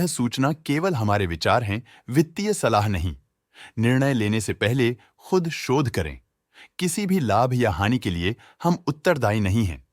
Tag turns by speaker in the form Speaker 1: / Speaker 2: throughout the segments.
Speaker 1: सूचना केवल हमारे विचार हैं, वित्तीय सलाह नहीं। निर्णय लेने से पहले खुद शोध करें। किसी भी लाभ या हानि के लिए हम उत्तरदायी नहीं हैं।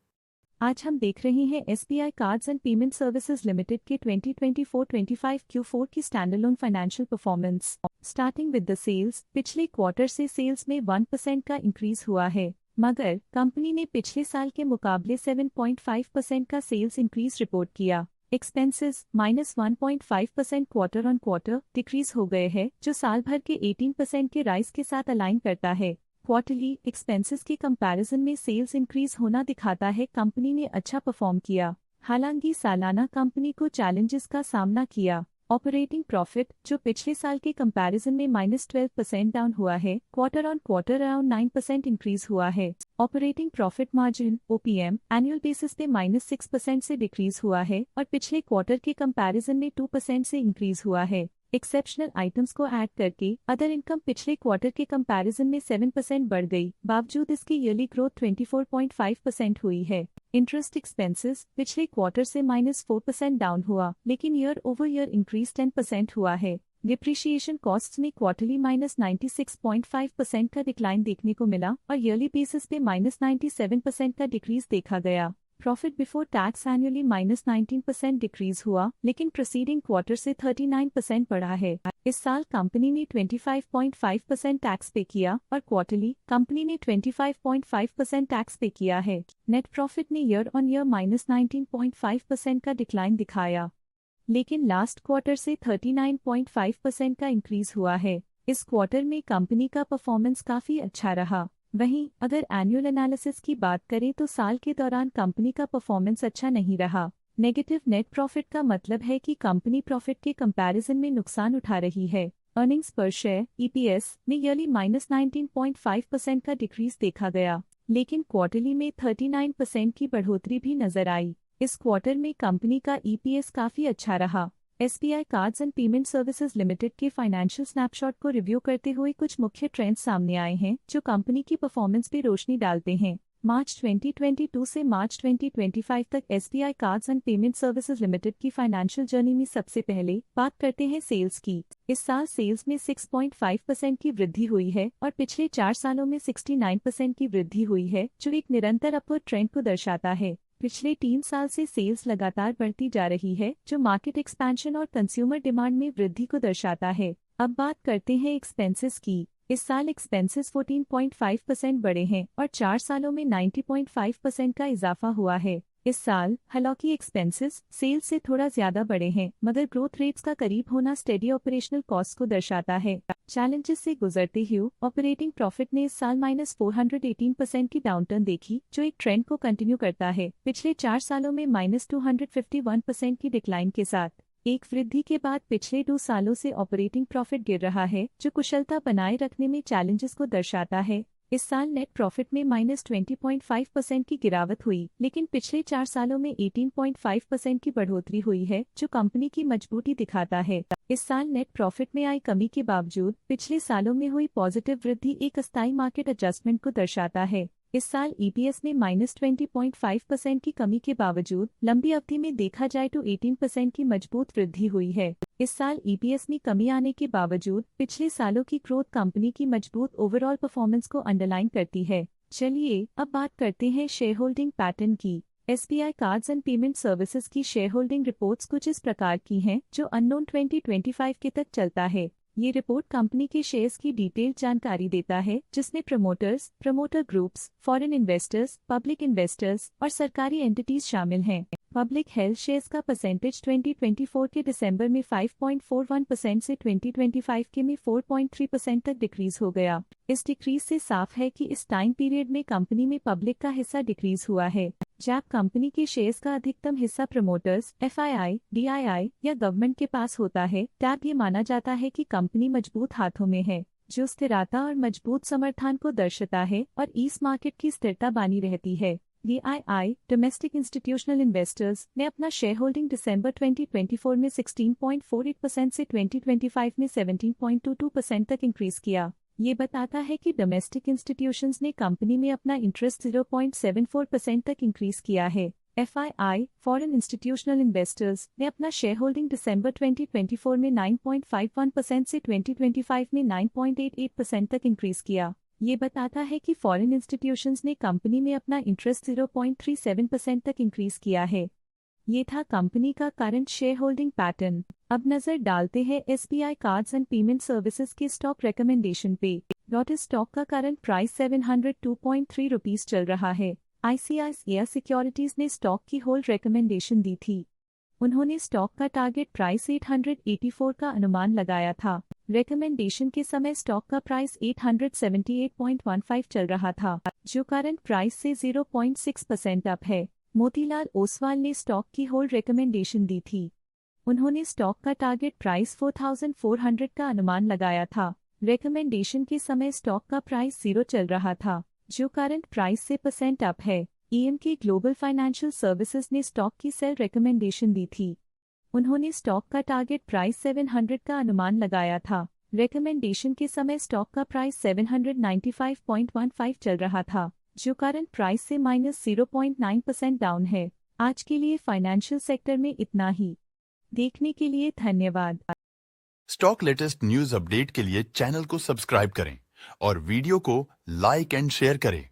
Speaker 2: आज हम देख रहे हैं SBI cards and payment services limited के 2024-25 Q4 की standalone financial performance. Starting with the sales, पिछले क्वार्टर से सेल्स में 1% का इंक्रीज हुआ है, मगर कंपनी ने पिछले साल के मुकाबले 7.5% का सेल्स इंक्रीज रिपोर्ट किया। Expenses -1.5% quarter on quarter decrease हो गए हैं, जो साल भर के 18% के राइज के साथ अलाइन करता है। क्वार्टरली एक्सपेंसेस के कंपैरिजन में सेल्स इंक्रीज होना दिखाता है कंपनी ने अच्छा परफॉर्म किया। हालांकि सालाना कंपनी को चैलेंजेस का सामना किया। ऑपरेटिंग प्रॉफिट, जो पिछले साल के कंपैरिजन में -12% डाउन हुआ है, quarter on quarter around 9% increase हुआ है। Operating profit margin OPM annual basis पे -6% से डिक्रीज हुआ है और पिछले क्वार्टर के कंपैरिजन में 2% से इंक्रीज हुआ है। एक्सेप्शनल आइटम्स को ऐड करके अदर इनकम पिछले क्वार्टर के कंपैरिजन में 7% बढ़ गई, बावजूद इसकी ईयरली ग्रोथ 24.5% हुई है। इंटरेस्ट एक्सपेंसेस पिछले क्वार्टर से -4% डाउन हुआ, लेकिन ईयर ओवर ईयर इंक्रीज 10% हुआ है। डिप्रिशिएशन कॉस्ट्स में क्वार्टरली -96.5% का डिक्लाइन देखने को मिला और ईयरली बेसिस पे -97% का डिक्रीज देखा गया। Profit before tax annually -19% decrease हुआ, लेकिन प्रीसीडिंग क्वार्टर से 39% बढ़ा है। इस साल कंपनी ने 25.5% टैक्स पे किया और क्वार्टरली कंपनी ने 25.5% टैक्स पे किया है। नेट प्रॉफिट ने ईयर ऑन ईयर -19.5% का डिक्लाइन दिखाया, लेकिन लास्ट क्वार्टर से 39.5% का इंक्रीज हुआ है। इस क्वार्टर में कंपनी का परफॉर्मेंस काफी अच्छा रहा। वहीं अगर एनुअल एनालिसिस की बात करें तो साल के दौरान कंपनी का परफॉर्मेंस अच्छा नहीं रहा। नेगेटिव नेट प्रॉफिट का मतलब है कि कंपनी प्रॉफिट के कंपैरिजन में नुकसान उठा रही है। अर्निंग्स पर शेयर EPS में ईयरली -19.5% का डिक्रीज देखा गया, लेकिन क्वार्टरली में 39% की बढ़ोतरी भी नजर आई। इस क्वार्टर में कंपनी का EPS काफी अच्छा रहा। SBI cards and payment services limited के फाइनेंशियल स्नैपशॉट को रिव्यू करते हुए कुछ मुख्य ट्रेंड्स सामने आए हैं, जो कंपनी की परफॉर्मेंस पे रोशनी डालते हैं। मार्च 2022 से मार्च 2025 तक SBI cards and payment services limited की फाइनेंशियल जर्नी में सबसे पहले बात करते हैं सेल्स की। इस साल सेल्स में 6.5% की वृद्धि हुई है और पिछले 4 सालों में 69% की वृद्धि हुई है, जो एक निरंतर अपवर्ड ट्रेंड को दर्शाता है। पिछले 3 साल से सेल्स लगातार बढ़ती जा रही है, जो मार्केट एक्सपेंशन और कंज्यूमर डिमांड में वृद्धि को दर्शाता है। अब बात करते हैं एक्सपेंसेस की। इस साल एक्सपेंसेस 14.5% बढ़े हैं और 4 सालों में 90.5% का इजाफा हुआ है। इस साल हालांकि एक्सपेंसेस सेल्स से थोड़ा ज्यादा बढ़े हैं, मगर ग्रोथ रेट्स का करीब होना स्टेडी ऑपरेशनल कॉस्ट को दर्शाता है। चैलेंजेस से गुजरते हुए ऑपरेटिंग प्रॉफिट ने इस साल -418% की डाउनटर्न देखी, जो एक ट्रेंड को कंटिन्यू करता है। पिछले 4 सालों में -251% की डिक्लाइन के साथ एक वृद्धि के बाद पिछले 2 सालों से ऑपरेटिंग प्रॉफिट गिर रहा है, जो कुशलता बनाए रखने में चैलेंजेस को दर्शाता है। इस साल नेट प्रॉफिट में -20.5% की गिरावट हुई, लेकिन पिछले 4 सालों में 18.5% की बढ़ोतरी हुई है, जो कंपनी की मजबूती दिखाता है। इस साल नेट प्रॉफिट में आई कमी के बावजूद पिछले सालों में हुई पॉजिटिव वृद्धि एक अस्थायी मार्केट एडजस्टमेंट को दर्शाता है। इस साल EPS में -20.5% की कमी के बावजूद लंबी अवधि में देखा जाए तो 18% की मजबूत वृद्धि हुई है। इस साल EPS में कमी आने के बावजूद पिछले सालों की ग्रोथ कंपनी की मजबूत ओवरऑल परफॉर्मेंस को अंडरलाइन करती है। चलिए अब बात करते हैं शेयर होल्डिंग पैटर्न की। SBI cards and payment services की शेयर होल्डिंग रिपोर्ट्स कुछ इस प्रकार की हैं, जो अननोन 2025 के तक चलता है। ये रिपोर्ट कंपनी के शेयर्स की डिटेल्ड जानकारी देता है, जिसमें promoters, promoter groups, foreign investors, public investors और सरकारी एंटिटीज शामिल हैं। पब्लिक हेल्थ शेयर्स का परसेंटेज 2024 के दिसंबर में 5.41% से 2025 के में 4.3% तक डिक्रीज हो गया। इस डिक्रीज से साफ है कि इस टाइम पीरियड में कंपनी में पब्लिक का हिस्सा डिक्रीज हुआ है। जब कंपनी के शेयर्स का अधिकतम हिस्सा प्रमोटर्स, FII, DII या गवर्नमेंट के पास होता है, तब ये माना जाता है कि कंपनी मजबूत हाथों में है, जो स्थिरता और मजबूत समर्थन को दर्शाता है और इस मार्केट की स्थिरता बनी रहती है। DII, डोमेस्टिक इंस्टीट्यूशनल इन्वेस्टर्स, ने अपना शेयर होल्डिंग दिसंबर 2024 में 16.48% से 2025 में 17.22% तक इंक्रीज किया। ये बताता है कि डोमेस्टिक इंस्टीट्यूशंस ने कंपनी में अपना इंटरेस्ट 0.74% तक इंक्रीज किया है। FII, फॉरेन इंस्टीट्यूशनल इन्वेस्टर्स ने अपना शेयर होल्डिंग दिसंबर 2024 में 9.51% से 2025 में 9.88% तक इंक्रीज किया। ये बताता है कि फॉरेन इंस्टीट्यूशंस ने कंपनी में अपना इंटरेस्ट 0.37% तक इंक्रीज किया है। ये था कंपनी का करंट शेयर होल्डिंग पैटर्न। अब नजर डालते हैं SBI cards and payment services के स्टॉक रिकमेंडेशन पे। डॉट स्टॉक का करंट प्राइस 702.3 रुपीस चल रहा है। ICICI सिक्योरिटीज ने स्टॉक की होल्ड रिकमेंडेशन दी थी। उन्होंने स्टॉक का टारगेट प्राइस 884 का अनुमान लगाया था। रिकमेंडेशन के समय स्टॉक का प्राइस 878.15 चल रहा था, जो करंट प्राइस से 0.6% अप है। मोतीलाल ओसवाल ने स्टॉक की होल्ड रिकमेंडेशन दी थी। उन्होंने स्टॉक का टारगेट प्राइस 4400 का अनुमान लगाया था। रिकमेंडेशन के समय स्टॉक का प्राइस 0 चल रहा था, जो करंट प्राइस से % अप है। EMK ग्लोबल फाइनेंशियल सर्विसेज ने स्टॉक की सेल रिकमेंडेशन दी थी। उन्होंने स्टॉक का टारगेट प्राइस 700 का अनुमान लगाया था। रिकमेंडेशन के समय स्टॉक का प्राइस 795.15 चल रहा था, जो करंट प्राइस से -0.9% डाउन है। आज के लिए फाइनेंशियल सेक्टर में इतना ही। देखने के लिए धन्यवाद।
Speaker 1: स्टॉक लेटेस्ट न्यूज अपडेट के लिए चैनल को सब्सक्राइब करें और वीडियो को लाइक एंड शेयर करें।